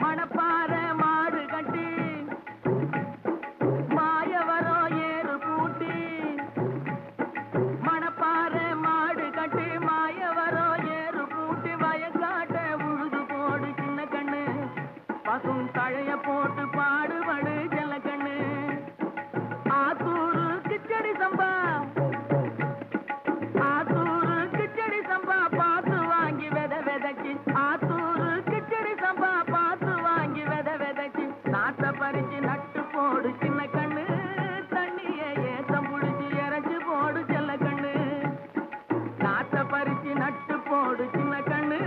மணப்பாற மாடு கட்டி மாயவரோ ஏறு பூட்டி மணப்பாற மாடு கட்டி மாயவரோ ஏறு பூட்டி வயக்காட்ட உழுது போடு சின்ன கண்ணு பசும் தழைய போட்டு பாடுபடு செல்ல கண்ணு ஆத்தூரு கிச்சடி சம்பா ஆத்தூரு கிச்சடி சம்பா பார்த்து வாங்கி வித விதைச்சி ஆத்தூரு கிச்சடி சம்பா பார்த்து வாங்கி வித விதைச்சி நாட்ட பறிச்சு நட்டு போடு சின்ன கண்ணு தண்ணிய ஏத்தம் புடிச்சு இறச்சி போடு செல்ல கண்ணு நாட்ட பறிச்சு நட்டு போடு சின்ன கண்ணு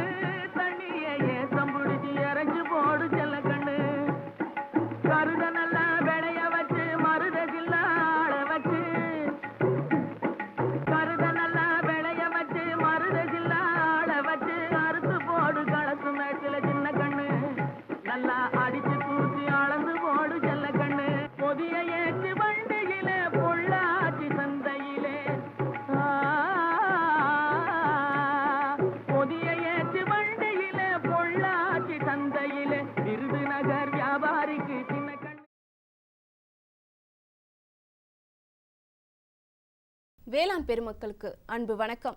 தண்ணிய ஏத்தம் புடிச்சு இறச்சி போடு செல்ல கண்ணு கருத நல்லா விளைய வச்சு மருத சில்லாள வச்சு கருத நல்லா விளைய வச்சு மருத சில்லாள வச்சு அறுத்து போடு களத்து மேட்டில சின்ன கண்ணு நல்லா அடிச்சு தூக்கி அளந்து போடு செல்ல கண்ணு பொதிய ஏற்றி வண்டியில பொள்ளாச்சி சந்தையிலே பொதிய ஏற்றி வண்டியில பொள்ளாச்சி சந்தையிலே விருதுநகர் வியாபாரிக்கு சின்ன கண்ணு. வேளாண் பெருமக்களுக்கு அன்பு வணக்கம்.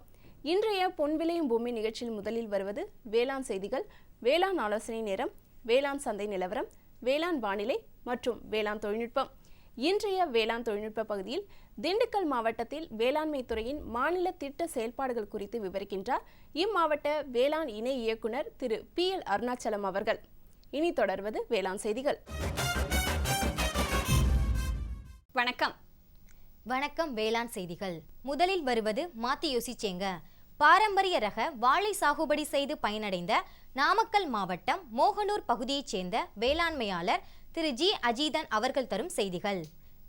இன்றைய பொன் விளையும் பூமி நிகழ்ச்சியில் முதலில் வருவது வேளாண் செய்திகள், வேளாண் ஆலோசனை நேரம், வேளாண் சந்தை நிலவரம், வேளாண் வானிலை மற்றும் வேளாண் தொழில்நுட்பம். இன்றைய வேளாண் தொழில்நுட்ப பகுதியில் திண்டுக்கல் மாவட்டத்தில் வேளாண்மை துறையின் மாநில திட்ட செயல்பாடுகள் குறித்து விவரிக்கின்றார் இம்மாவட்ட வேளாண் இணை இயக்குனர் திரு PL அருணாச்சலம் அவர்கள். இனி தொடர்வது வேளாண் செய்திகள். வணக்கம். வேளாண் செய்திகள். முதலில் வருவது மாத்தி யோசிச்சேங்க. பாரம்பரிய ரக வாழை சாகுபடி செய்து பயனடைந்த நாமக்கல் மாவட்டம் மோகனூர் பகுதியைச் சேர்ந்த வேளாண்மையாளர் திரு G அஜீதன் அவர்கள் தரும் செய்திகள்.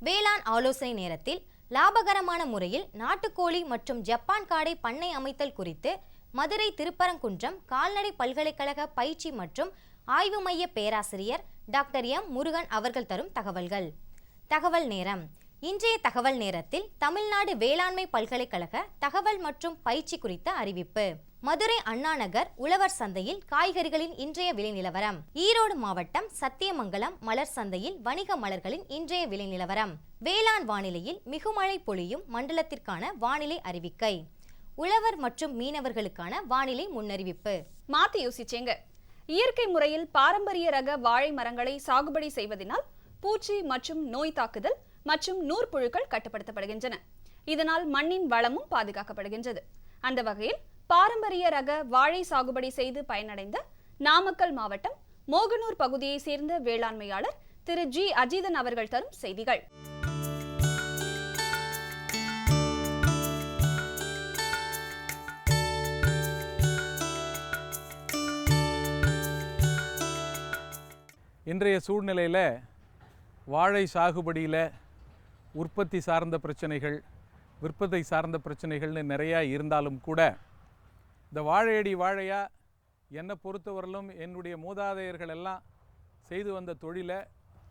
வேளாண் ஆலோசனை நேரத்தில் லாபகரமான முறையில் நாட்டுக்கோழி மற்றும் ஜப்பான் காடை பண்ணை அமைத்தல் குறித்து மதுரை திருப்பரங்குன்றம் கால்நடை பல்கலைக்கழக பயிற்சி மற்றும் ஆய்வு மைய பேராசிரியர் டாக்டர் M முருகன் அவர்கள் தரும் தகவல்கள். தகவல் நேரம். இன்றைய தகவல் நேரத்தில் தமிழ்நாடு வேளாண்மை பல்கலைக்கழக தகவல் மற்றும் பயிற்சி குறித்த அறிவிப்பு. மதுரை அண்ணாநகர் உழவர் சந்தையில் காய்கறிகளின் இன்றைய விலை நிலவரம். ஈரோடு மாவட்டம் சத்தியமங்கலம் மலர் சந்தையில் வணிக மலர்களின் இன்றைய விலை நிலவரம். வேளாண் வானிலையில் மிகுமழை பொழியும் மண்டலத்திற்கான வானிலை அறிவிக்கை. உழவர் மற்றும் மீனவர்களுக்கான வானிலை முன்னறிவிப்பு. மாத்தி யோசிச்சேங்க. இயற்கை முறையில் பாரம்பரிய ரக வாழை மரங்களை சாகுபடி செய்வதனால் பூச்சி மற்றும் நோய் தாக்குதல் மற்றும் நூற்புழுக்கள் கட்டுப்படுத்தப்படுகின்றன. இதனால் மண்ணின் வளமும் பாதுகாக்கப்படுகின்றது. அந்த வகையில் பாரம்பரிய ரக வாழை சாகுபடி செய்து பயனடைந்த நாமக்கல் மாவட்டம் மோகனூர் பகுதியை சேர்ந்த வேளாண்மையாளர் திரு G அஜீதன் அவர்கள் தரும் செய்திகள். இன்றைய சூழ்நிலையில் வாழை சாகுபடியில் உற்பத்தி சார்ந்த பிரச்சனைகள், விற்பனை சார்ந்த பிரச்சனைகள்னு நிறையா இருந்தாலும் கூட இந்த வாழையடி வாழையா என்னை பொறுத்தவரையிலும் என்னுடைய மூதாதையர்கள் எல்லாம் செய்து வந்த தொழிலை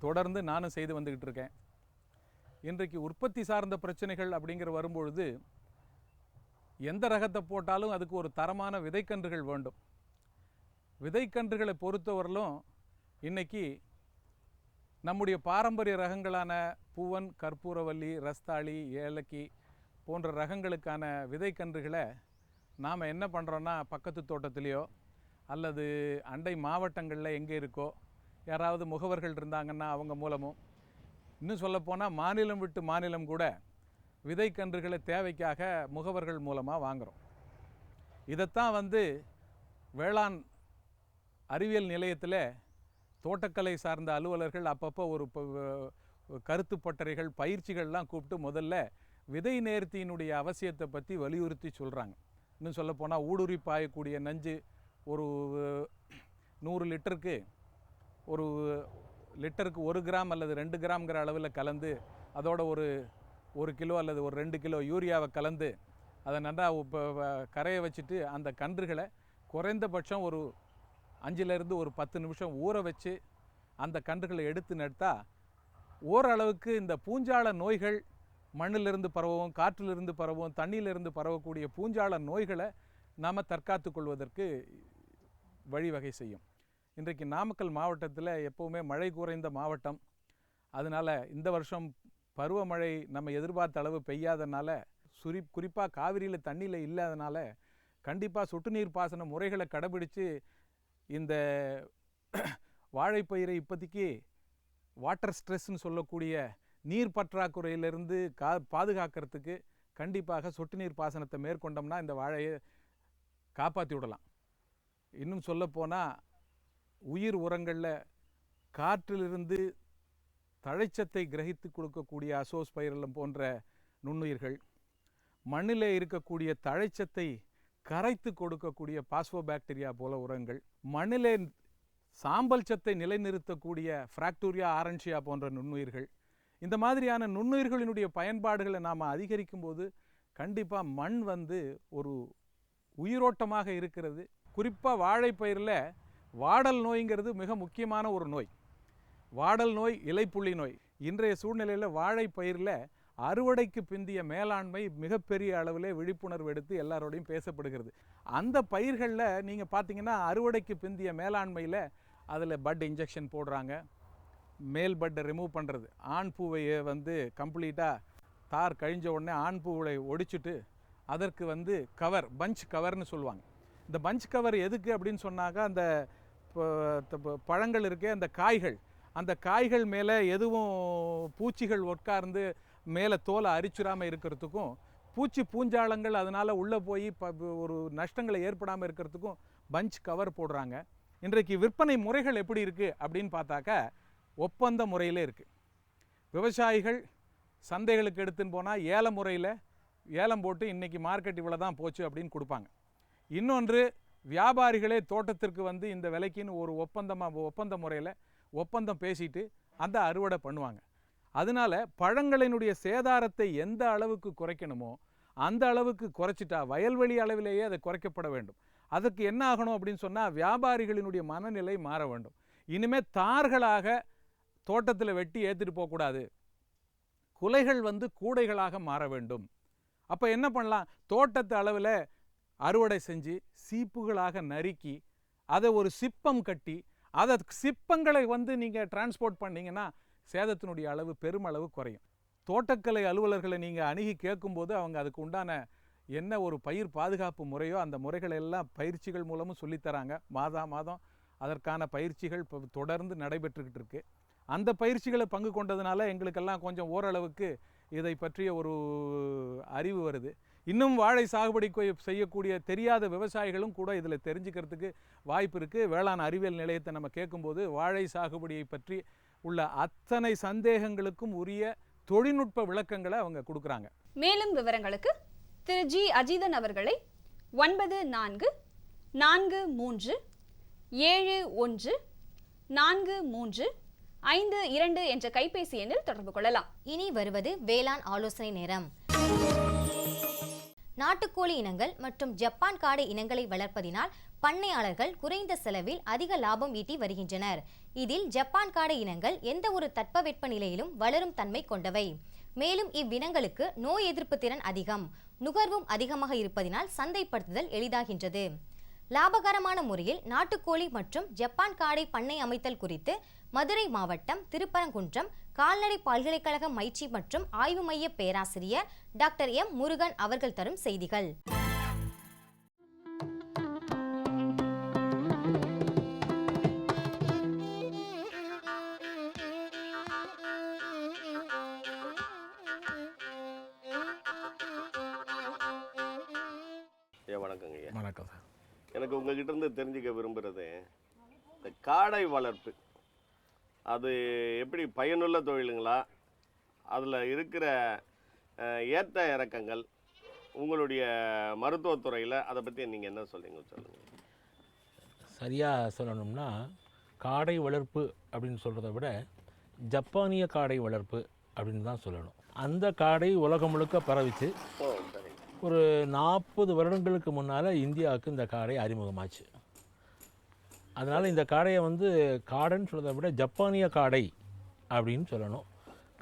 தொடர்ந்து நானும் செய்து வந்துக்கிட்டு இருக்கேன். இன்றைக்கு உற்பத்தி சார்ந்த பிரச்சனைகள் அப்படிங்கிற வரும்பொழுது எந்த ரகத்தை போட்டாலும் அதுக்கு ஒரு தரமான விதைக்கன்றுகள் வேண்டும். விதைக்கன்றுகளை பொறுத்தவரையிலும் இன்றைக்கி நம்முடைய பாரம்பரிய ரகங்களான பூவன், கற்பூரவல்லி, ரஸ்தாளி, ஏலக்கி போன்ற ரகங்களுக்கான விதைக்கன்றுகளை நாம் என்ன பண்ணுறோன்னா பக்கத்து தோட்டத்திலேயோ அல்லது அண்டை மாவட்டங்களில் எங்கே இருக்கோ யாராவது முகவர்கள் இருந்தாங்கன்னா அவங்க மூலமும், இன்னும் சொல்லப்போனால் மாநிலம் விட்டு மாநிலம் கூட விதைக்கன்றுகளை தேவைக்காக முகவர்கள் மூலமாக வாங்குகிறோம். இதைத்தான் வேளாண் அறிவியல் நிலையத்தில் தோட்டக்கலை சார்ந்த அலுவலர்கள் அப்பப்போ ஒரு கருத்து பட்டறைகள் பயிற்சிகள்லாம் கூப்பிட்டு முதல்ல விதை நேர்த்தியினுடைய அவசியத்தை பற்றி வலியுறுத்தி சொல்கிறாங்க. இன்னும் சொல்லப்போனால் ஊடுருவி பாயக்கூடிய நஞ்சு ஒரு 100 லிட்டருக்கு ஒரு லிட்டருக்கு 1 கிராம் அல்லது 2 கிராம்ங்கிற அளவில் கலந்து அதோட ஒரு கிலோ அல்லது ஒரு 2 கிலோ யூரியாவை கலந்து அதை நல்லா கரைய வச்சுட்டு அந்த கன்றுகளை குறைந்தபட்சம் ஒரு 5லேருந்து ஒரு 10 நிமிஷம் ஊற வச்சு அந்த கன்றுகளை எடுத்து நட்டால் ஓரளவுக்கு இந்த பூஞ்சால நோய்கள் மண்ணிலிருந்து பரவவும், காற்றிலிருந்து பரவவும், தண்ணியிலிருந்து பரவக்கூடிய பூஞ்சால நோய்களை நாம் தற்காத்து கொள்வதற்கு வழிவகை செய்யும். இன்றைக்கு நாமக்கல் மாவட்டத்தில் எப்போவுமே மழை குறைந்த மாவட்டம். அதனால் இந்த வருஷம் பருவமழை நம்ம எதிர்பார்த்த அளவு பெய்யாதனால, குறிப்பாக காவிரியில் தண்ணியில் இல்லாதனால கண்டிப்பாக சொட்டு நீர் பாசன முறைகளை கடைபிடித்து இந்த வாழைப்பயிரை இப்போதைக்கு வாட்டர் ஸ்ட்ரெஸ்ன்னு சொல்லக்கூடிய நீர் பற்றாக்குறையிலிருந்து பாதுகாக்கிறதுக்கு கண்டிப்பாக சொட்டு நீர் பாசனத்தை மேற்கொண்டோம்னா இந்த வாழையை காப்பாற்றி விடலாம். இன்னும் சொல்லப்போனால் உயிர் உரங்களில் காற்றிலிருந்து தழைச்சத்தை கிரகித்து கொடுக்கக்கூடிய அசோஸ்பைரலம் போன்ற நுண்ணுயிர்கள், மண்ணிலே இருக்கக்கூடிய தழைச்சத்தை கரைத்து கொடுக்கக்கூடிய பாஸ்போபாக்டீரியா போல உரங்கள், மண்ணிலே சாம்பல் சத்தை நிலைநிறுத்தக்கூடிய ஃப்ராக்டூரியா ஆரன்ஷியா போன்ற நுண்ணுயிர்கள், இந்த மாதிரியான நுண்ணுயிர்களினுடைய பயன்பாடுகளை நாம் அதிகரிக்கும் போது கண்டிப்பாக மண் ஒரு உயிரோட்டமாக இருக்கிறது. குறிப்பாக வாழைப்பயிரில் வாடல் நோய்ங்கிறது மிக முக்கியமான ஒரு நோய். வாடல் நோய், இலைப்புள்ளி நோய். இன்றைய சூழ்நிலையில் வாழைப்பயிரில் அறுவடைக்கு பிந்திய மேலாண்மை மிகப்பெரிய அளவில் விழிப்புணர்வு எடுத்து எல்லாரோடையும் பேசப்படுகிறது. அந்த பயிர்களில் நீங்கள் பார்த்தீங்கன்னா அறுவடைக்கு பிந்திய மேலாண்மையில் அதில் பட் இன்ஜெக்ஷன் போடுறாங்க, மேல் பட்டை ரிமூவ் பண்ணுறது, ஆண் பூவை கம்ப்ளீட்டாக தார் கழிஞ்ச உடனே ஆண் பூவை ஒடிச்சுட்டு அதற்கு கவர், பஞ்ச் கவர்னு சொல்லுவாங்க. இந்த பஞ்ச் கவர் எதுக்கு அப்படின்னு சொன்னாக்கா, அந்த பழங்கள் இருக்கே அந்த காய்கள், அந்த காய்கள் மேலே எதுவும் பூச்சிகள் உட்கார்ந்து மேலே தோலை அரிச்சுடாமல் இருக்கிறதுக்கும், பூச்சி பூஞ்சாலங்கள் அதனால் உள்ளே போய் ஒரு நஷ்டங்களை ஏற்படாமல் இருக்கிறதுக்கும் பஞ்ச் கவர் போடுறாங்க. இன்றைக்கு விற்பனை முறைகள் எப்படி இருக்குது அப்படின்னு பார்த்தாக்கா ஒப்பந்த முறையில் இருக்குது. விவசாயிகள் சந்தைகளுக்கு எடுத்துன்னு போனால் ஏல முறையில் ஏலம் போட்டு இன்றைக்கி மார்க்கெட் இவ்வளோ தான் போச்சு அப்படின்னு கொடுப்பாங்க. இன்னொன்று, வியாபாரிகளே தோட்டத்திற்கு இந்த விலைக்குன்னு ஒரு ஒப்பந்த முறையில் ஒப்பந்தம் பேசிட்டு அந்த அறுவடை பண்ணுவாங்க. அதனால் பழங்களினுடைய சேதாரத்தை எந்த அளவுக்கு குறைக்கணுமோ அந்த அளவுக்கு குறைச்சிட்டா வயல்வெளி அளவிலேயே அதை குறைக்கப்பட வேண்டும். அதுக்கு என்ன ஆகணும் அப்படின்னு சொன்னால், வியாபாரிகளினுடைய மனநிலை மாற வேண்டும். இனிமேல் தார்களாக தோட்டத்தில் வெட்டி ஏற்றிட்டு போகக்கூடாது, குலைகள் கூடைகளாக மாற வேண்டும். அப்போ என்ன பண்ணலாம், தோட்டத்து அளவில் அறுவடை செஞ்சு சீப்புகளாக நறுக்கி அதை ஒரு சிப்பம் கட்டி அதை சிப்பங்களை நீங்கள் டிரான்ஸ்போர்ட் பண்ணிங்கன்னா சேதத்தினுடைய அளவு பெருமளவு குறையும். தோட்டக்கலை அலுவலர்களை நீங்கள் அணுகி கேட்கும்போது அவங்க அதுக்கு உண்டான என்ன ஒரு பயிர் பாதுகாப்பு முறையோ அந்த முறைகள் எல்லாம் பயிற்சிகள் மூலமும் சொல்லித்தராங்க. மாதம் அதற்கான பயிற்சிகள் தொடர்ந்து நடைபெற்றுக்கிட்டு இருக்கு. அந்த பயிற்சிகளை பங்கு கொண்டதுனால எங்களுக்கெல்லாம் கொஞ்சம் ஓரளவுக்கு இதை பற்றிய ஒரு அறிவு வருது. இன்னும் வாழை சாகுபடி செய்யக்கூடிய தெரியாத விவசாயிகளும் கூட இதில் தெரிஞ்சுக்கிறதுக்கு வாய்ப்பு இருக்குது. வேளாண் அறிவியல் நிலையத்தை நம்ம கேட்கும்போது வாழை சாகுபடியை பற்றி உள்ள அத்தனை சந்தேகங்களுக்கும் உரிய தொழில்நுட்ப விளக்கங்களை அவங்க கொடுக்குறாங்க. மேலும் விவரங்களுக்கு திரு ஜி அஜிதன் அவர்களை 9443714352 என்ற கைபேசி எண்ணில் தொடர்பு கொள்ளலாம். இனி வருவது வேளாண் ஆலோசனை நேரம். நாட்டுக்கோழி இனங்கள் மற்றும் ஜப்பான் காடை இனங்களை வளர்ப்பதினால் பண்ணையாளர்கள் குறைந்த செலவில் அதிக லாபம் ஈட்டி வருகின்றனர். இதில் ஜப்பான் காடை இனங்கள் எந்த ஒரு தட்பவெட்ப நிலையிலும் வளரும் தன்மை கொண்டவை. மேலும் இவ்வினங்களுக்கு நோய் எதிர்ப்பு திறன் அதிகம், நுகர்வும் அதிகமாக இருப்பதினால் சந்தைப்படுத்துதல் எளிதாகின்றது. லாபகரமான முறையில் நாட்டுக்கோழி மற்றும் ஜப்பான் காடை பண்ணை அமைத்தல் குறித்து மதுரை மாவட்டம் திருப்பரங்குன்றம் கால்நடை பல்கலைக்கழக பயிற்சி மற்றும் ஆய்வு மைய பேராசிரியர் டாக்டர் எம் முருகன் அவர்கள் தரும் செய்திகள். வணக்கங்க ஐயா. வணக்கம் சார். எனக்கு உங்ககிட்ட இருந்து தெரிஞ்சுக்க விரும்புகிறது, இந்த காடை வளர்ப்பு அது எப்படி பயனுள்ள தொழிலுங்களா, அதில் இருக்கிற ஏற்ற இறக்கங்கள், உங்களுடைய மருத்துவத்துறையில் அதை பற்றி நீங்கள் என்ன சொல்லுங்கள். சரியாக சொல்லணும்னா, காடை வளர்ப்பு அப்படின்னு சொல்கிறத விட ஜப்பானிய காடை வளர்ப்பு அப்படின்னு தான் சொல்லணும். அந்த காடை உலகம் முழுக்க பரவிச்சு. ஒரு 40 வருடங்களுக்கு முன்னால் இந்தியாவுக்கு இந்த காடை அறிமுகமாச்சு. அதனால் இந்த காடையை காடைன்னு சொல்கிறத விட ஜப்பானிய காடை அப்படின்னு சொல்லணும்.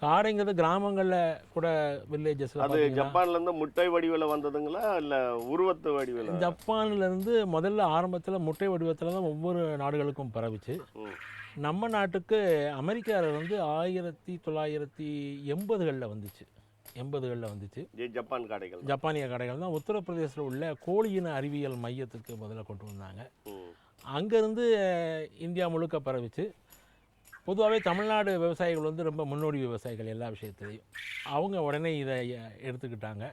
காடைங்கிறது கிராமங்களில் கூட வில்லேஜஸில் அது ஜப்பான்லேருந்து முட்டை வடிவில் வந்ததுங்களா இல்லை உருவத்து வடிவில்? ஜப்பான்லேருந்து முதல்ல ஆரம்பத்தில் முட்டை வடிவத்தில் தான் ஒவ்வொரு நாடுகளுக்கும் பரவிச்சு. நம்ம நாட்டுக்கு அமெரிக்காவிலேருந்து 1980களில் வந்துச்சு. 80களில் வந்துச்சு ஜப்பான் காடைகள். ஜப்பானிய காடைகள் தான் உத்தரப்பிரதேசத்தில் உள்ள கோழியின அறிவியல் மையத்துக்கு முதல்ல கொண்டு வந்தாங்க. அங்கேருந்து இந்தியா முழுக்க பரவிச்சு. பொதுவாகவே தமிழ்நாடு விவசாயிகள் வந்து ரொம்ப முன்னோடி விவசாயிகள் எல்லா விஷயத்துலையும். அவங்க உடனே இதை எடுத்துக்கிட்டாங்க.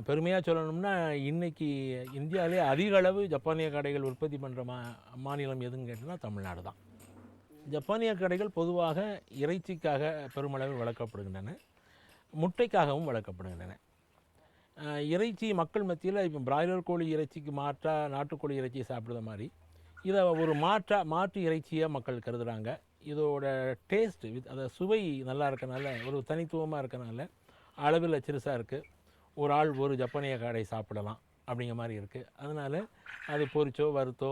பெருமையாக சொல்லணும்னா இன்றைக்கி இந்தியாவிலே அதிக அளவு ஜப்பானிய காடைகள் உற்பத்தி பண்ணுற மாநிலம் எதுன்னு கேட்டோம்னா தமிழ்நாடு தான். ஜப்பானிய காடைகள் பொதுவாக இறைச்சிக்காக பெருமளவு வளர்க்கப்படுகின்றன, முட்டைக்காகவும் வளர்க்கப்படுகின்றன. இறைச்சி மக்கள் மத்தியில் இப்போ பிராய்லர் கோழி இறைச்சிக்கு மாற்றாக நாட்டுக்கோழி இறைச்சி சாப்பிட்ற மாதிரி இதை ஒரு மாற்று இறைச்சியாக மக்கள் கருதுகிறாங்க. இதோட டேஸ்ட்டு அதை சுவை நல்லா இருக்கனால, ஒரு தனித்துவமாக இருக்கனால அளவில் சிறுசாக இருக்குது. ஒரு ஆள் ஒரு ஜப்பானிய காடை சாப்பிடலாம் அப்படிங்கிற மாதிரி இருக்குது. அதனால் அது பொரிச்சோ வறுத்தோ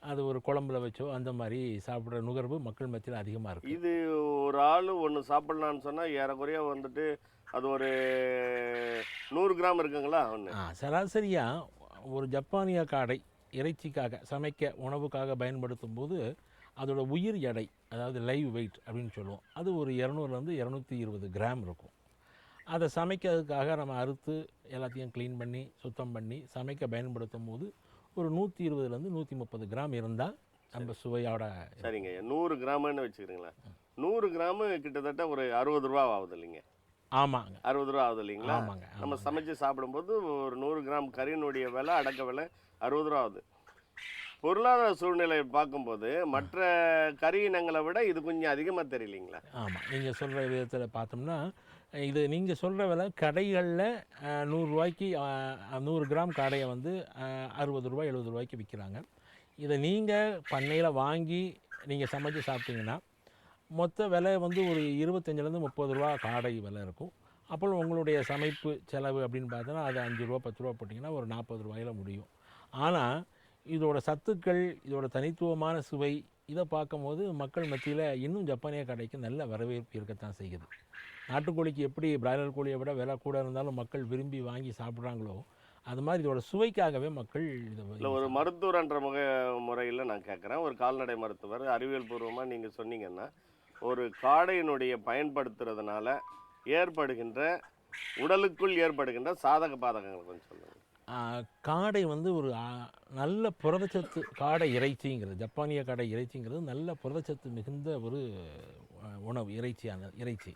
அது ஒரு குழம்புல வச்சோ அந்த மாதிரி சாப்பிட்ற நுகர்வு மக்கள் மத்தியில் அதிகமாக இருக்குது. இது ஒரு ஆள் ஒன்று சாப்பிட்லான்னு சொன்னால் ஏறக்குறைய வந்துட்டு அது ஒரு 100 கிராம் இருக்குங்களா? ஒன்று சராசரியாக ஒரு ஜப்பானிய காடை இறைச்சிக்காக சமைக்க உணவுக்காக பயன்படுத்தும் போது அதோட உயிர் எடை, அதாவது லைவ் வெயிட் அப்படின்னு சொல்லுவோம், அது ஒரு 200லேருந்து 220 கிராம் இருக்கும். அதை சமைக்கிறதுக்காக நம்ம அறுத்து எல்லாத்தையும் க்ளீன் பண்ணி சுத்தம் பண்ணி சமைக்க பயன்படுத்தும் போது ஒரு 120லேருந்து 130 கிராம் இருந்தால் நம்ம சுவையோட. சரிங்க, 100 கிராம்னு வச்சுக்கிறீங்களா? 100 கிராமு கிட்டத்தட்ட ஒரு 60 ரூபா ஆகுது இல்லைங்க? ஆமாங்க, 60 ரூபா ஆகுது இல்லைங்களா? ஆமாங்க. நம்ம சமைச்சு சாப்பிடும்போது ஒரு 100 கிராம் கறியினுடைய விலை, அடக்க விலை 60 ரூபா ஆகுது. பொருளாதார சூழ்நிலையை பார்க்கும்போது மற்ற கறி இனங்களை விட இது கொஞ்சம் அதிகமாக தெரியலைங்களா? ஆமாம், நீங்கள் சொல்கிற விதத்தில் பார்த்தோம்னா இது நீங்கள் சொல்கிற விலை கடைகளில் 100 ரூபாய்க்கு 100 கிராம் காடையை வந்து 60 ரூபாய் 70 ரூபாய்க்கு விற்கிறாங்க. இதை நீங்கள் பண்ணையில் வாங்கி நீங்கள் சமைச்சு சாப்பிட்டீங்கன்னா மொத்த விலை வந்து ஒரு 25லேருந்து 30 ரூபா காடை விலை இருக்கும். அப்புறம் உங்களுடைய சமைப்பு செலவு அப்படின்னு பார்த்தோன்னா அது 5 ரூபா 10 ரூபா போட்டிங்கன்னா ஒரு 40 ரூபாயில் முடியும். ஆனால் இதோட சத்துக்கள், இதோட தனித்துவமான சுவை, இதை பார்க்கும்போது மக்கள் மத்தியில் இன்னும் ஜப்பானிய காடைக்கு நல்ல வரவேற்பு இருக்கத்தான் செய்யுது. நாட்டுக்கோழிக்கு எப்படி பிராய்லர் கோழியை விட விலை கூட இருந்தாலும் மக்கள் விரும்பி வாங்கி சாப்பிட்றாங்களோ அது மாதிரி இதோட சுவைக்காகவே மக்கள் இல்லை, ஒரு மருத்துவர்ன்ற முறையில் நான் கேட்குறேன். ஒரு கால்நடை மருத்துவர் அறிவியல் பூர்வமாக நீங்கள் சொன்னீங்கன்னா ஒரு காடையினுடைய பயன்படுத்துறதுனால ஏற்படுகின்ற உடலுக்குள் ஏற்படுகின்ற சாதக பாதகங்கள் கொஞ்சம் சொல்லுங்கள். காடை வந்து ஒரு நல்ல புரதச்சத்து, காடை இறைச்சிங்கிறது, ஜப்பானிய காடை இறைச்சிங்கிறது நல்ல புரதச்சத்து மிகுந்த ஒரு உணவு, இறைச்சி.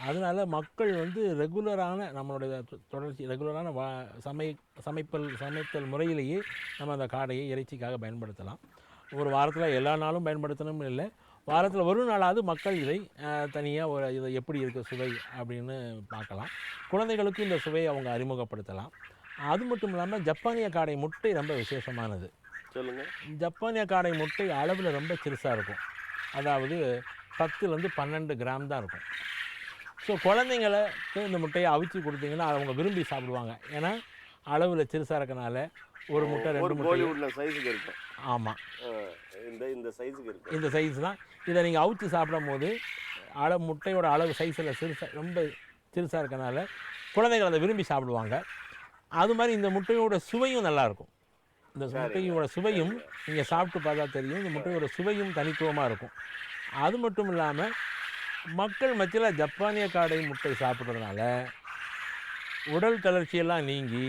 அதனால் மக்கள் வந்து ரெகுலரான நம்மளுடைய தொடர்ச்சி ரெகுலரான சமைத்தல் முறையிலேயே நம்ம அந்த காடையை இறைச்சிக்காக பயன்படுத்தலாம். ஒரு வாரத்தில் எல்லா நாளும் பயன்படுத்தணும்னு இல்லை, வாரத்தில் ஒரு நாளாவது மக்கள் இதை தனியாக இதை எப்படி இருக்குது சுவை அப்படின்னு பார்க்கலாம். குழந்தைகளுக்கும் இந்த சுவையை அவங்க அறிமுகப்படுத்தலாம். அது மட்டும் இல்லாமல் ஜப்பானிய காடை முட்டை ரொம்ப விசேஷமானது. சொல்லுங்கள். ஜப்பானிய காடை முட்டை அளவில் ரொம்ப சிறுசாக இருக்கும். அதாவது 10லேருந்து 12 கிராம் தான் இருக்கும். ஸோ குழந்தைங்களுக்கு இந்த முட்டையை அவிச்சு கொடுத்தீங்கன்னா அவங்க விரும்பி சாப்பிடுவாங்க. ஏன்னா அளவில் சிறுசாக இருக்கனால ஒரு முட்டை 2 முட்டை சைஸுக்கு இருக்கும். ஆமாம், இந்த சைஸுக்கு இருக்கும். இந்த சைஸ் தான். இதை நீங்கள் அவிச்சு சாப்பிடும் போது முட்டையோட அளவு சைஸில் ரொம்ப சிறுசாக இருக்கனால குழந்தைகள் அதை விரும்பி சாப்பிடுவாங்க. அது மாதிரி இந்த முட்டையோட சுவையும் நல்லாயிருக்கும். இந்த முட்டையோட சுவையும் நீங்கள் சாப்பிட்டு பார்த்தா தெரியும். இந்த முட்டையோட சுவையும் தனித்துவமாக இருக்கும். அது மட்டும் இல்லாமல் மக்கள் மத்தியில் ஜப்பானிய காடை முட்டை சாப்பிட்றதுனால உடல் தளர்ச்சியெல்லாம் நீங்கி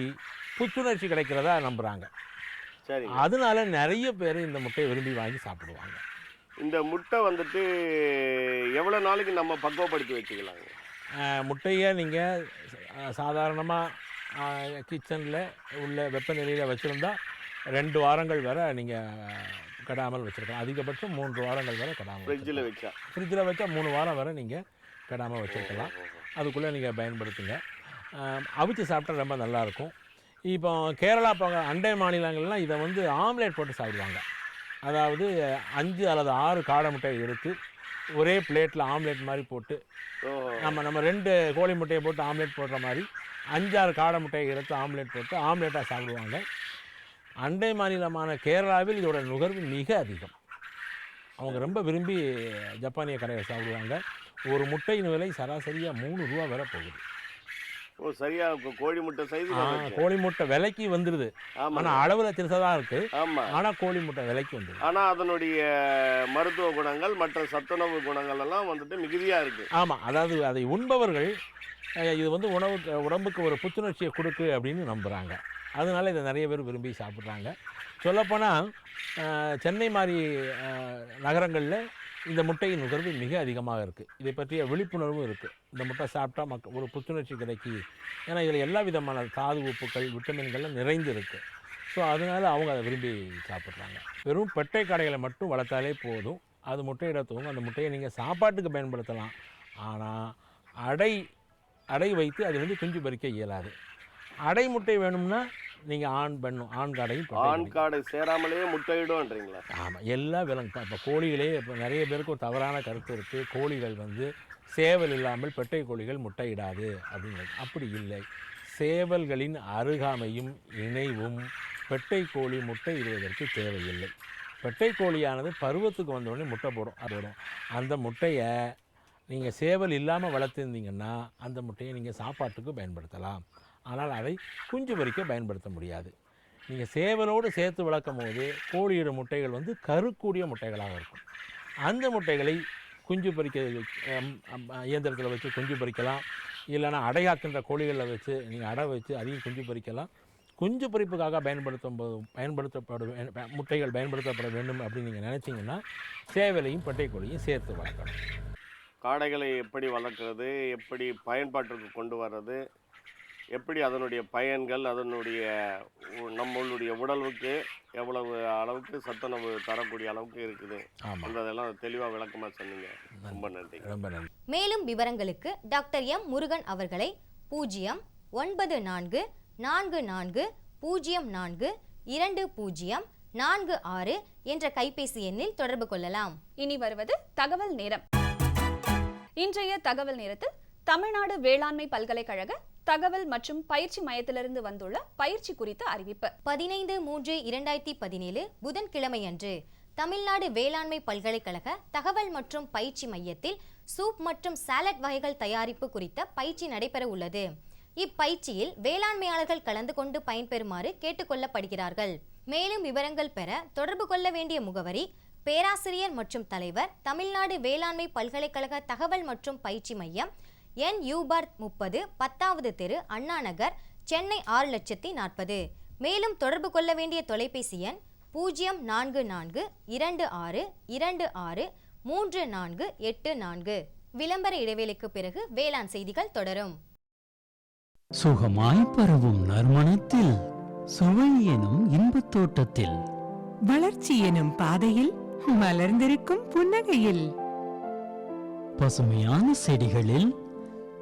புத்துணர்ச்சி கிடைக்கிறதா நம்புகிறாங்க. சரி, அதனால நிறைய பேர் இந்த முட்டையை விரும்பி வாங்கி சாப்பிடுவாங்க. இந்த முட்டை வந்துட்டு எவ்வளோ நாளைக்கு நம்ம பக்குவப்படுத்தி வச்சுக்கலாங்க? முட்டையை நீங்கள் சாதாரணமாக கிச்சனில் உள்ள வெப்பநிலையில் வச்சுருந்தா 2 வாரங்கள் வரை நீங்கள் கெடாமல் வச்சுருக்கலாம். அதிகபட்சம் 3 வாரங்கள் வரை கெடாமல். ஃப்ரிட்ஜில் வச்சா 3 வாரம் வரை நீங்கள் கெடாமல் வச்சுருக்கலாம். அதுக்குள்ளே நீங்கள் பயன்படுத்துங்க. அவிச்சு சாப்பிட்டா ரொம்ப நல்லாயிருக்கும். இப்போ கேரளா அண்டை மாநிலங்கள்லாம் இதை வந்து ஆம்லேட் போட்டு சாப்பிடுவாங்க. அதாவது 5 அல்லது 6 காடை முட்டையை எடுத்து ஒரே பிளேட்டில் ஆம்லேட் மாதிரி போட்டு நம்ம 2 கோழி முட்டையை போட்டு ஆம்லேட் போடுற மாதிரி 5-6 காடை முட்டையை எடுத்து ஆம்லேட் போட்டு ஆம்லேட்டாக சாப்பிடுவாங்க. அண்டை மாநிலமான கேரளாவில் இதோட நுகர்வு மிக அதிகம். அவங்க ரொம்ப விரும்பி ஜப்பானிய கடையை சாப்பிடுவாங்க. ஒரு முட்டையின் விலை சராசரியாக 3 ரூபா வரை போகுது. ஓ சரியா, கோழி முட்டை சைஸ் கோழி முட்டை விலைக்கு வந்துடுது. ஆனால் அளவில் சிறுசாக தான் இருக்குது. ஆமாம், ஆனால் கோழி முட்டை விலைக்கு வந்துடுது. ஆனால் அதனுடைய மருத்துவ குணங்கள் மற்ற சத்துணவு குணங்கள் எல்லாம் வந்துட்டு மிகுதியாக இருக்குது. ஆமாம், அதாவது அதை உண்பவர்கள் இது வந்து உடம்புக்கு ஒரு புத்துணர்ச்சியை கொடுக்கு அப்படின்னு நம்புகிறாங்க. அதனால இதை நிறைய பேர் விரும்பி சாப்பிட்றாங்க. சொல்லப்போனால் சென்னை மாதிரி நகரங்களில் இந்த முட்டையின் நுகர்வு மிக அதிகமாக இருக்குது. இதை பற்றிய விழிப்புணர்வும் இருக்குது. இந்த முட்டை சாப்பிட்டா ஒரு புத்துணர்ச்சி கிடைக்கி, ஏன்னா இதில் எல்லா விதமான தாது உப்புக்கள் விட்டமின்கள்லாம் நிறைந்து இருக்குது. ஸோ அதனால் அவங்க அதை விரும்பி சாப்பிட்றாங்க. வெறும் பெட்டை கடைகளை மட்டும் வளர்த்தாலே போதும், அது முட்டையிடத்துவங்க. அந்த முட்டையை நீங்கள் சாப்பாட்டுக்கு பயன்படுத்தலாம். ஆனால் அடை வைத்து அது வந்து குஞ்சு பறிக்க இயலாது. அடை முட்டை வேணும்னா நீங்கள் ஆண் காடை சேராமலேயே முட்டையிடும்ன்றீங்களா? ஆமாம், எல்லா விலங்கு இப்போ கோழிகளே இப்போ நிறைய பேருக்கு ஒரு தவறான கருத்து இருக்குது. கோழிகள் வந்து சேவல் இல்லாமல் பெட்டை கோழிகள் முட்டையிடாது அப்படிங்கிறது. அப்படி இல்லை. சேவல்களின் அருகாமையும் இணைவும் பெட்டை கோழி முட்டை இடுவதற்கு தேவையில்லை. பெட்டை கோழியானது பருவத்துக்கு வந்தோடனே முட்டை போடும். அந்த முட்டையை நீங்கள் சேவல் இல்லாமல் வளர்த்துருந்தீங்கன்னா அந்த முட்டையை நீங்கள் சாப்பாட்டுக்கு பயன்படுத்தலாம். ஆனால் அதை குஞ்சு பறிக்க பயன்படுத்த முடியாது. நீங்கள் சேவலோடு சேர்த்து வளர்க்கும் போது கோழியிட முட்டைகள் வந்து கருக்கூடிய முட்டைகளாக இருக்கும். அந்த முட்டைகளை குஞ்சு பறிக்க இயந்திரத்தில் வச்சு குஞ்சு பறிக்கலாம். இல்லைனா அடையாக்கின்ற கோழிகளில் வச்சு நீங்கள் அடை வச்சு அதையும் குஞ்சு பறிக்கலாம். குஞ்சு பறிப்புக்காக முட்டைகள் பயன்படுத்தப்பட வேண்டும் அப்படின்னு நீங்கள் நினச்சிங்கன்னா சேவலையும் பெட்டை கோழியும் சேர்த்து வளர்க்கணும். காடைகளை எப்படி வளர்க்குறது, எப்படி பயன்பாட்டிற்கு கொண்டு வர்றது, எப்படி அதனுடைய பயன்கள், அதனுடைய நம்மளுடைய உடலுக்கு எவ்வளவு அளவுக்கு சத்துணவு தரக்கூடிய அளவுக்கு இருக்குது, அதெல்லாம் தெளிவாக விளக்கமாக சொன்னீங்க. ரொம்ப நன்றி. ரொம்ப நன்றி. மேலும் விவரங்களுக்கு டாக்டர் எம் முருகன் அவர்களை 09444042046 என்ற கைபேசி எண்ணில் தொடர்பு கொள்ளலாம். இனி வருவது தகவல் நேரம். இன்றைய தகவல் நேரத்தில் தமிழ்நாடு வேளாண்மை பல்கலைக்கழக தகவல் மற்றும் பயிற்சி மையத்திலிருந்து வந்துள்ள பயிற்சி குறித்த அறிவிப்பு. 15/3/2017 புதன்கிழமையன்று தமிழ்நாடு வேளாண்மை பல்கலைக்கழக தகவல் மற்றும் பயிற்சி மையத்தில் சூப் மற்றும் சாலட் வகைகள் தயாரிப்பு குறித்த பயிற்சி நடைபெற உள்ளது. இப்பயிற்சியில் வேளாண்மையாளர்கள் கலந்து கொண்டு பயன்பெறுமாறு கேட்டுக்கொள்ளப்படுகிறார்கள். மேலும் விவரங்கள் பெற தொடர்பு கொள்ள வேண்டிய முகவரி: பேராசிரியர் மற்றும் தலைவர், தமிழ்நாடு வேளாண்மை பல்கலைக்கழக தகவல் மற்றும் பயிற்சி மையம், NU/30, 10வது தெரு, அண்ணா நகர், சென்னை 604000. மேலும் தொடர்பு கொள்ள வேண்டிய தொலைபேசி எண் 0442626384. விளம்பர இடைவேளைக்கு பிறகு வேளாண் செய்திகள் தொடரும். சுகமாய் பரவும் நறுமணத்தில், சுவை எனும் இன்பத் தோட்டத்தில், வளர்ச்சி எனும் பாதையில், மலர்ந்திருக்கும் புன்னகையில், பசுமையான செடிகளில்,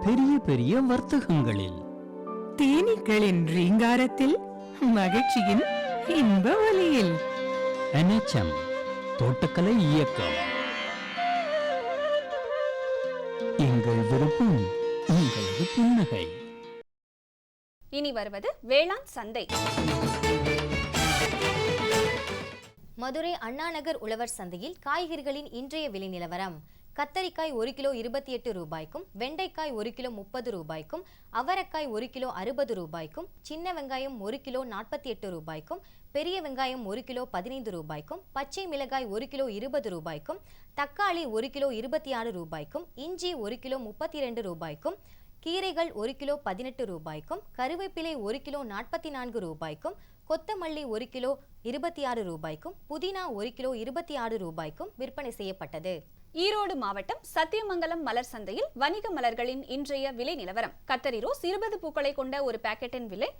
பெரிய பெரிய வர்த்தகங்களில், தேனீக்களின் ரீங்காரத்தில், மகிழ்ச்சியின் இன்ப ஒலியில். NHM தோட்டக்கலை இயக்கம். எங்கள் விருப்பம், உங்களது புன்னகை. இனி வருவது வேளாண் சந்தை. மதுரை அண்ணாநகர் உழவர் சந்தையில் காய்கறிகளின் இன்றைய விலை நிலவரம். கத்தரிக்காய் 1 கிலோ 28 ரூபாய்க்கும், வெண்டைக்காய் 1 கிலோ 30 ரூபாய்க்கும், அவரைக்காய் 1 கிலோ 60 ரூபாய்க்கும், சின்ன வெங்காயம் 1 கிலோ 48 ரூபாய்க்கும், பெரிய வெங்காயம் 1 கிலோ 15 ரூபாய்க்கும், பச்சை மிளகாய் 1 கிலோ 20 ரூபாய்க்கும், தக்காளி 1 கிலோ 26 ரூபாய்க்கும், இஞ்சி 1 கிலோ 32 ரூபாய்க்கும், கீரைகள் 1 கிலோ 18 ரூபாய்க்கும், கருவேப்பிலை 1 கிலோ 44 ரூபாய்க்கும், கொத்தமல்லி 1 கிலோ 26 ரூபாய்க்கும், புதினா 1 கிலோ 26 ரூபாய்க்கும் விற்பனை செய்யப்பட்டது. ஈரோடு மாவட்டம் சத்தியமங்கலம் மலர் சந்தையில் வணிக மலர்களின் இன்றைய விலை நிலவரம். கத்தரி ரோஸ் 20 பூக்களை கொண்ட ஒரு பாக்கெட்டின் விலை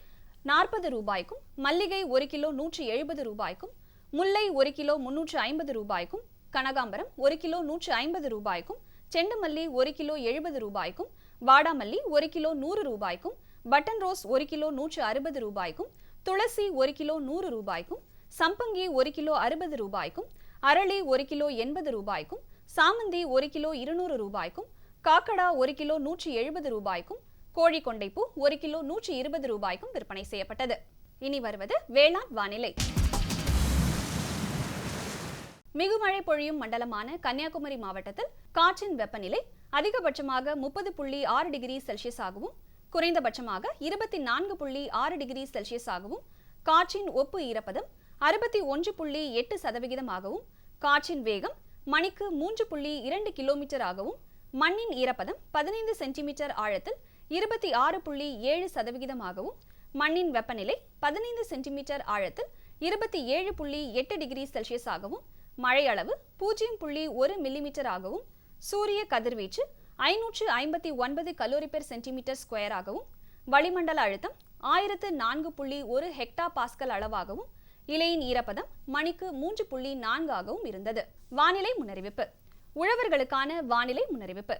40 ரூபாய்க்கும், மல்லிகை 1 கிலோ 170 ரூபாய்க்கும், முல்லை 1 கிலோ 350 ரூபாய்க்கும், கனகாம்பரம் 1 கிலோ 150 ரூபாய்க்கும், செண்டுமல்லி 1 கிலோ 70 ரூபாய்க்கும், வாடாமல்லி 1 கிலோ 100 ரூபாய்க்கும், பட்டன் ரோஸ் 1 கிலோ 160 ரூபாய்க்கும், துளசி 1 கிலோ 100 ரூபாய்க்கும், சம்பங்கி 1 கிலோ 60 ரூபாய்க்கும், அரளி 1 கிலோ 80 ரூபாய்க்கும், சாமந்தி 1 கிலோ 200 ரூபாய்க்கும், காக்கடா 1 கிலோ 170 ரூபாய்க்கும், கோழிக்கொண்டைப்பூ 1 கிலோ 120 ரூபாய்க்கும் விற்பனை செய்யப்பட்டது. இனி வருவது வேளாண் வானிலை. மிகுமழை பொழியும் மண்டலமான கன்னியாகுமரி மாவட்டத்தில் காற்றின் வெப்பநிலை அதிகபட்சமாக 30.6 டிகிரி செல்சியஸ் ஆகவும் குறைந்தபட்சமாக 24.6 டிகிரி செல்சியஸ் ஆகவும் காற்றின் ஒப்பு ஈரப்பதம் 61.8% ஆகவும் காற்றின் வேகம் மணிக்கு 3.2 கிலோமீட்டர் ஆகவும் மண்ணின் ஈரப்பதம் 15 சென்டிமீட்டர் ஆழத்தில் 26.7% ஆகவும் மண்ணின் வெப்பநிலை 15 சென்டிமீட்டர் ஆழத்தில் 27.8 டிகிரி செல்சியஸ் ஆகவும் மழை அளவு 0.1 மில்லிமீட்டர் ஆகவும் சூரிய கதிர்வீச்சு 559 கலோரி பெர் சென்டிமீட்டர் ஸ்கொயர் ஆகவும் வளிமண்டல அழுத்தம் 1004.1 ஹெக்டா பாஸ்கல் அளவாகவும் இலையின் ஈரப்பதம் மணிக்கு 3.4 ஆகவும் இருந்தது. வானிலை முன்னறிவிப்பு. உழவர்களுக்கான வானிலை முன்னறிவிப்பு.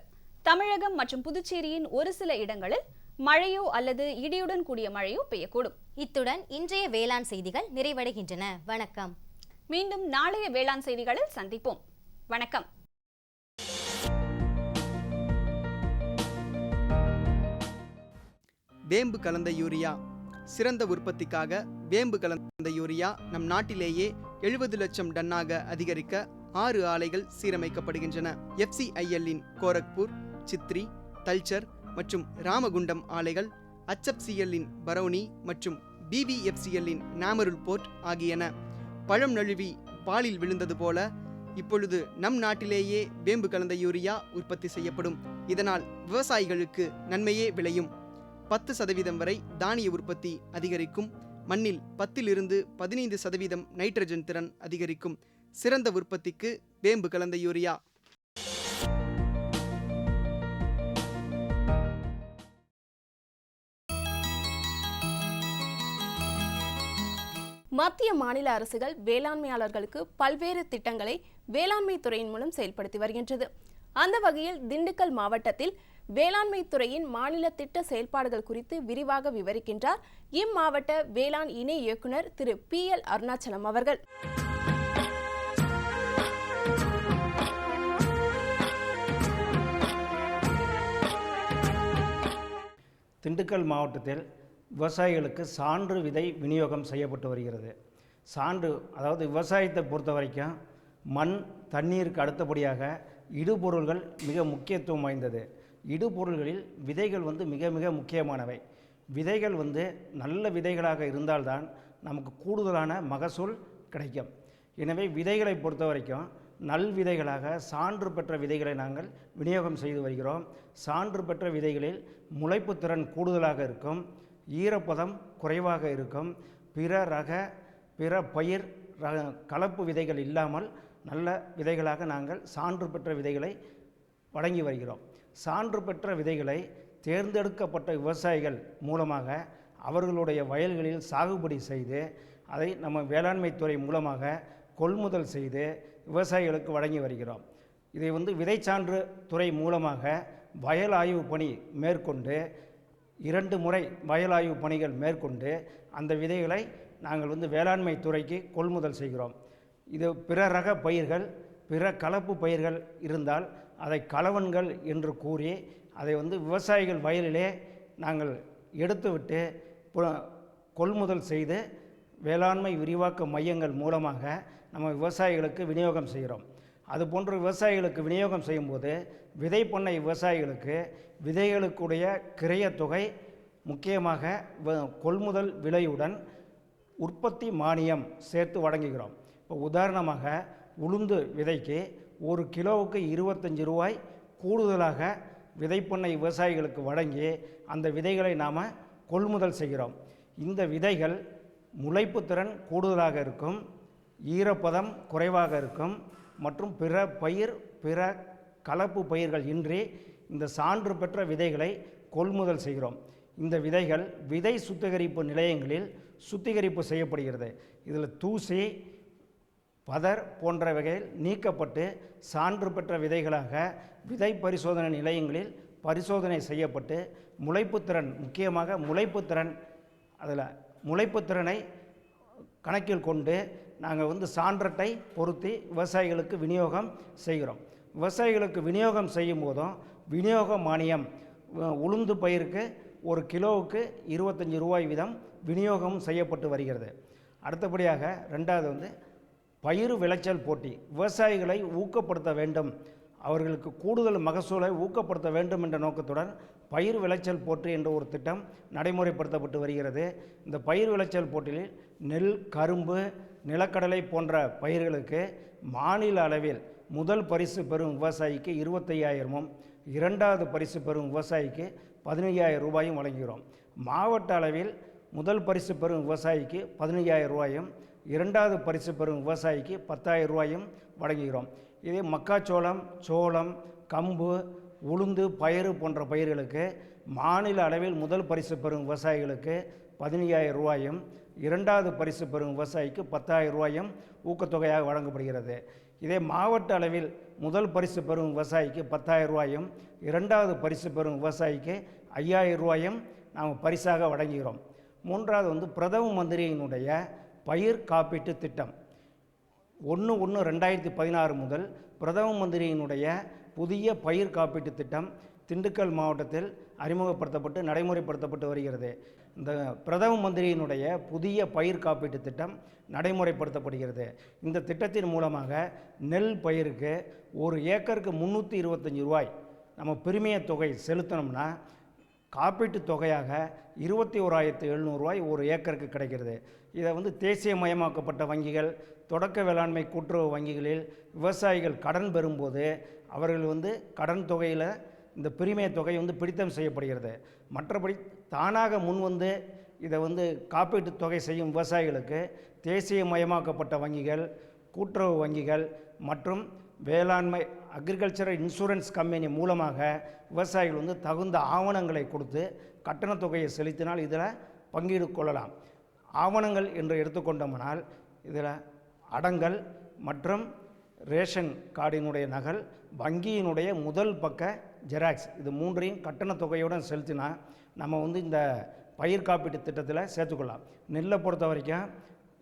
தமிழகம் மற்றும் புதுச்சேரியின் ஒரு சில இடங்களில் மழையோ அல்லது இடியுடன் கூடிய மழையோ பெய்யக்கூடும். இத்துடன் இன்றைய வேளாண் செய்திகள் நிறைவடைகின்றன. வணக்கம். மீண்டும் நாளைய வேளாண் செய்திகளில் சந்திப்போம். வணக்கம். வேம்பு கலந்த யூரியா. சிறந்த உற்பத்திக்காக வேம்பு கலந்த யூரியா நம் நாட்டிலேயே 70 லட்சம் டன்னாக அதிகரிக்க 6 ஆலைகள் சீரமைக்கப்படுகின்றன. FCIL-இன் கோரக்பூர், சித்ரி, தல்சர் மற்றும் ராமகுண்டம் ஆலைகள், HFCL-இன் பரௌனி மற்றும் BVFCL-இன் நாமருல் போர்ட் ஆகியன. பழம் நழுவி பாலில் விழுந்தது போல இப்பொழுது நம் நாட்டிலேயே வேம்பு கலந்த யூரியா உற்பத்தி செய்யப்படும். இதனால் விவசாயிகளுக்கு நன்மையே விளையும். 10% வரை தானிய உற்பத்தி அதிகரிக்கும். மண்ணில் 10 to 15% நைட்ரஜன் திறன் அதிகரிக்கும். சிறந்த உற்பத்திக்கு வேம்பு கலந்த யூரியா. மத்திய மாநில அரசுகள் வேளாண்மையாளர்களுக்கு பல்வேறு திட்டங்களை வேளாண்மை துறையின் மூலம் செயல்படுத்தி வருகின்றது. அந்த வகையில் திண்டுக்கல் மாவட்டத்தில் வேளாண்மை துறையின் மாநில திட்ட செயல்பாடுகள் குறித்து விரிவாக விவரிக்கின்றார் இம்மாவட்ட வேளாண் இணை இயக்குனர் திரு PL அருணாச்சலம் அவர்கள். திண்டுக்கல் மாவட்டத்தில் விவசாயிகளுக்கு சான்று விதை விநியோகம் செய்யப்பட்டு வருகிறது. சான்று அதாவது விவசாயத்தை பொறுத்த வரைக்கும் மண் தண்ணீருக்கு அடுத்தபடியாக இடுபொருள்கள் மிக முக்கியத்துவம் வாய்ந்தது. இடுபொருள்களில் விதைகள் மிக மிக முக்கியமானவை. விதைகள் நல்ல விதைகளாக இருந்தால்தான் நமக்கு கூடுதலான மகசூல் கிடைக்கும். எனவே விதைகளை பொறுத்த வரைக்கும் நல் விதைகளாக சான்று பெற்ற விதைகளை நாங்கள் விநியோகம் செய்து வருகிறோம். சான்று பெற்ற விதைகளில் முளைப்பு திறன் கூடுதலாக இருக்கும், ஈரப்பதம் குறைவாக இருக்கும், பிற பயிர் கலப்பு விதைகள் இல்லாமல் நல்ல விதைகளாக நாங்கள் சான்று பெற்ற விதைகளை வழங்கி வருகிறோம். சான்று பெற்ற விதைகளை தேர்ந்தெடுக்கப்பட்ட விவசாயிகள் மூலமாக அவர்களுடைய வயல்களில் சாகுபடி செய்து அதை நம்ம வேளாண்மை துறை மூலமாக கொள்முதல் செய்து விவசாயிகளுக்கு வழங்கி வருகிறோம். இதை விதைச்சான்று துறை மூலமாக வயல் ஆய்வு பணி மேற்கொண்டு 2 முறை வயல் ஆய்வு பணிகள் மேற்கொண்டு அந்த விதைகளை நாங்கள் வேளாண்மை துறைக்கு கொள்முதல் செய்கிறோம். இது பிற ரக பயிர்கள், பிற கலப்பு பயிர்கள் இருந்தால் அதை கலவன்கள் என்று கூறி அதை விவசாயிகள் வயலிலே நாங்கள் எடுத்துவிட்டு கொள்முதல் செய்து வேளாண்மை விரிவாக்க மையங்கள் மூலமாக நம்ம விவசாயிகளுக்கு விநியோகம் செய்கிறோம். அதுபோன்று விவசாயிகளுக்கு விநியோகம் செய்யும்போது விதை பண்ணை விவசாயிகளுக்கு விதைகளுக்குடைய கிரயத்தொகை முக்கியமாக கொள்முதல் விலையுடன் உற்பத்தி மானியம் சேர்த்து வழங்குகிறோம். இப்போ உதாரணமாக உளுந்து விதைக்கு 1 கிலோவுக்கு 25 ரூபாய் கூடுதலாக விதைப்பண்ணை விவசாயிகளுக்கு வழங்கி அந்த விதைகளை நாம் கொள்முதல் செய்கிறோம். இந்த விதைகள் முளைப்பு திறன் கூடுதலாக இருக்கும், ஈரப்பதம் குறைவாக இருக்கும் மற்றும் பிற கலப்பு பயிர்கள் இன்றி இந்த சான்று பெற்ற விதைகளை கொள்முதல் செய்கிறோம். இந்த விதைகள் விதை சுத்திகரிப்பு நிலையங்களில் சுத்திகரிப்பு செய்யப்படுகிறது. இதில் தூசி, பதர் போன்ற வகையில் நீக்கப்பட்டு சான்று பெற்ற விதைகளாக விதை பரிசோதனை நிலையங்களில் பரிசோதனை செய்யப்பட்டு முளைப்புத்திறன், முக்கியமாக முளைப்புத்திறன், அதில் முளைப்புத்திறனை கணக்கில் கொண்டு நாங்கள் சான்றட்டை பொருத்தி விவசாயிகளுக்கு விநியோகம் செய்கிறோம். விவசாயிகளுக்கு விநியோகம் செய்யும் போதும் விநியோக மானியம் உளுந்து பயிருக்கு 1 கிலோவுக்கு 25 ரூபாய் வீதம் விநியோகம் செய்யப்பட்டு வருகிறது. அடுத்தபடியாக 2வது பயிர் விளைச்சல் போட்டி. விவசாயிகளை ஊக்கப்படுத்த வேண்டும், அவர்களுக்கு கூடுதல் மகசூலை ஊக்கப்படுத்த வேண்டும் என்ற நோக்கத்துடன் பயிர் விளைச்சல் போட்டி என்ற ஒரு திட்டம் நடைமுறைப்படுத்தப்பட்டு வருகிறது. இந்த பயிர் விளைச்சல் போட்டியில் நெல், கரும்பு, நிலக்கடலை போன்ற பயிர்களுக்கு மாநில அளவில் முதல் பரிசு பெறும் விவசாயிக்கு 25,000மும், இரண்டாவது பரிசு பெறும் விவசாயிக்கு 15,000 ரூபாயும் வழங்குகிறோம். மாவட்ட அளவில் முதல் பரிசு பெறும் விவசாயிக்கு 15,000 ரூபாயும், இரண்டாவது பரிசு பெறும் விவசாயிக்கு 10,000 ரூபாயும் வழங்குகிறோம். இதே மக்காச்சோளம், சோளம், கம்பு, உளுந்து, பயறு போன்ற பயிர்களுக்கு மாநில அளவில் முதல் பரிசு பெறும் விவசாயிகளுக்கு 15,000 ரூபாயும், இரண்டாவது பரிசு பெறும் விவசாயிக்கு 10,000 ரூபாயும் ஊக்கத்தொகையாக வழங்கப்படுகிறது. இதே மாவட்ட அளவில் முதல் பரிசு பெறும் விவசாயிக்கு 10,000 ரூபாயும், இரண்டாவது பரிசு பெறும் விவசாயிக்கு 5,000 ரூபாயும் நாம் பரிசாக வழங்குகிறோம். மூன்றாவது பிரதம மந்திரியினுடைய பயிர் காப்பீட்டு திட்டம் 1/1/2016 முதல் பிரதம மந்திரியினுடைய புதிய பயிர் காப்பீட்டு திட்டம் திண்டுக்கல் மாவட்டத்தில் அறிமுகப்படுத்தப்பட்டு நடைமுறைப்படுத்தப்பட்டு வருகிறது. இந்த பிரதம மந்திரியினுடைய புதிய பயிர் காப்பீட்டு திட்டம் நடைமுறைப்படுத்தப்படுகிறது. இந்த திட்டத்தின் மூலமாக நெல் பயிருக்கு ஒரு ஏக்கருக்கு 325 ரூபாய் நம்ம பிரிமிய தொகை செலுத்தினோம்னா காப்பீட்டு தொகையாக 21,700 ரூபாய் ஒரு ஏக்கருக்கு கிடைக்கிறது. இதை தேசியமயமாக்கப்பட்ட வங்கிகள், தொடக்க வேளாண்மை கூட்டுறவு வங்கிகளில் விவசாயிகள் கடன் பெறும்போது அவர்கள் கடன் தொகையில் இந்த பிரிமிய தொகை பிடித்தம் செய்யப்படுகிறது. மற்றபடி தானாக முன்வந்து இதை காப்பீட்டு தொகை செய்யும் விவசாயிகளுக்கு தேசியமயமாக்கப்பட்ட வங்கிகள், கூட்டுறவு வங்கிகள் மற்றும் வேளாண்மை அக்ரிகல்ச்சரல் இன்சூரன்ஸ் கம்பெனி மூலமாக விவசாயிகள் தகுந்த ஆவணங்களை கொடுத்து கட்டண தொகையை செலுத்தினால் இதில் பங்கீடு கொள்ளலாம். ஆவணங்கள் என்று எடுத்துக்கொண்டோம்னால் இதில் அடங்கல் மற்றும் ரேஷன் கார்டினுடைய நகல், வங்கியினுடைய முதல் பக்க ஜெராக்ஸ், இது மூன்றையும் கட்டண தொகையுடன் செலுத்தினா நம்ம இந்த பயிர் காப்பீட்டு திட்டத்தில் சேர்த்துக்கொள்ளலாம். நெல்லை பொறுத்த வரைக்கும்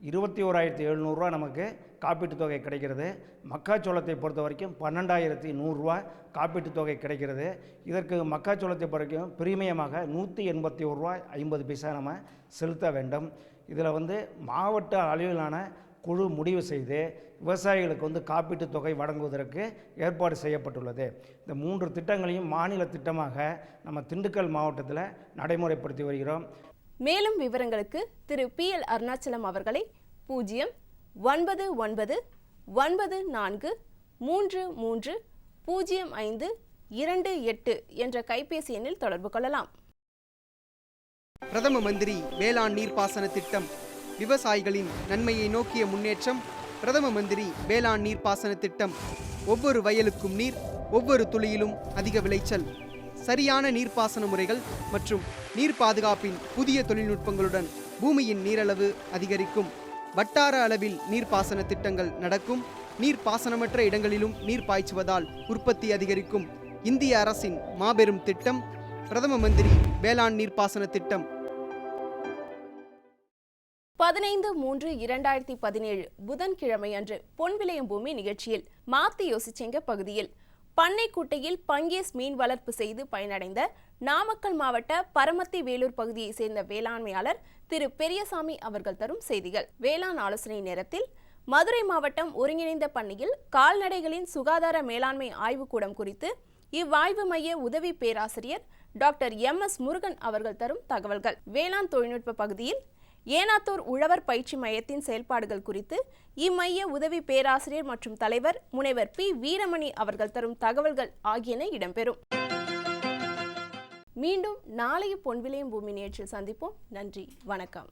21,700 ரூபா நமக்கு காப்பீட்டு தொகை கிடைக்கிறது. மக்காச்சோளத்தை பொறுத்த வரைக்கும் 12,100 ரூபா காப்பீட்டு தொகை கிடைக்கிறது. இதற்கு மக்காச்சோளத்தை பொறுத்த வரைக்கும் பிரீமியமாக 181 ரூபா 50 பைசா நம்ம செலுத்த வேண்டும். இதில் மாவட்ட அளவிலான குழு முடிவு செய்து விவசாயிகளுக்கு காப்பீட்டு தொகை வழங்குவதற்கு ஏற்பாடு செய்யப்பட்டுள்ளது. இந்த 3 திட்டங்களையும் மாநில திட்டமாக நம்ம திண்டுக்கல் மாவட்டத்தில் நடைமுறைப்படுத்தி வருகிறோம். மேலும் விவரங்களுக்கு திரு PL அருணாச்சலம் அவர்களை 09994330528 என்ற கைபேசி எண்ணில் தொடர்பு கொள்ளலாம். பிரதம மந்திரி வேளாண் நீர்ப்பாசன திட்டம் விவசாயிகளின் நன்மையை நோக்கிய முன்னேற்றம். பிரதம மந்திரி வேளாண் நீர்ப்பாசன திட்டம் ஒவ்வொரு வயலுக்கும் நீர், ஒவ்வொரு துளியிலும் அதிக விளைச்சல். சரியான நீர்ப்பாசன முறைகள் மற்றும் நீர் பாதுகாப்பின் புதிய தொழில்நுட்பங்களுடன் பூமியின் நீரளவு அதிகரிக்கும். வட்டார அளவில் நீர்ப்பாசன திட்டங்கள் நடக்கும். நீர்ப்பாசனமற்ற இடங்களிலும் நீர் பாய்ச்சுவதால் உற்பத்தி அதிகரிக்கும். இந்திய அரசின் மாபெரும் திட்டம் பிரதம மந்திரி வேளாண் நீர்ப்பாசன திட்டம். 15/3/2017 புதன்கிழமை அன்று பொன்விளையும் பூமி நிகழ்ச்சியில் மாத்தி யோசிச்சேங்க பகுதியில் பண்ணைக்குட்டையில் பங்கேஸ் மீன் வளர்ப்பு செய்து பயனடைந்த நாமக்கல் மாவட்ட பரமத்தி வேலூர் பகுதியை சேர்ந்த வேளாண்மையாளர் திரு பெரியசாமி அவர்கள் தரும் செய்திகள். வேளாண் ஆலோசனை நேரத்தில் மதுரை மாவட்டம் ஒருங்கிணைந்த பண்ணையில் கால்நடைகளின் சுகாதார மேலாண்மை ஆய்வுக்கூடம் குறித்து இவ்வாய்வு மைய உதவி பேராசிரியர் டாக்டர் MS முருகன் அவர்கள் தரும் தகவல்கள். வேளாண் தொழில்நுட்ப பகுதியில் ஏனாத்தூர் உழவர் பயிற்சி மையத்தின் செயல்பாடுகள் குறித்து இம்மைய உதவி பேராசிரியர் மற்றும் தலைவர் முனைவர் P வீரமணி அவர்கள் தரும் தகவல்கள் ஆகியன இடம்பெறும். மீண்டும் நாளைய பொன்விளையும் பூமி நிகழ்ச்சியில் சந்திப்போம். நன்றி, வணக்கம்.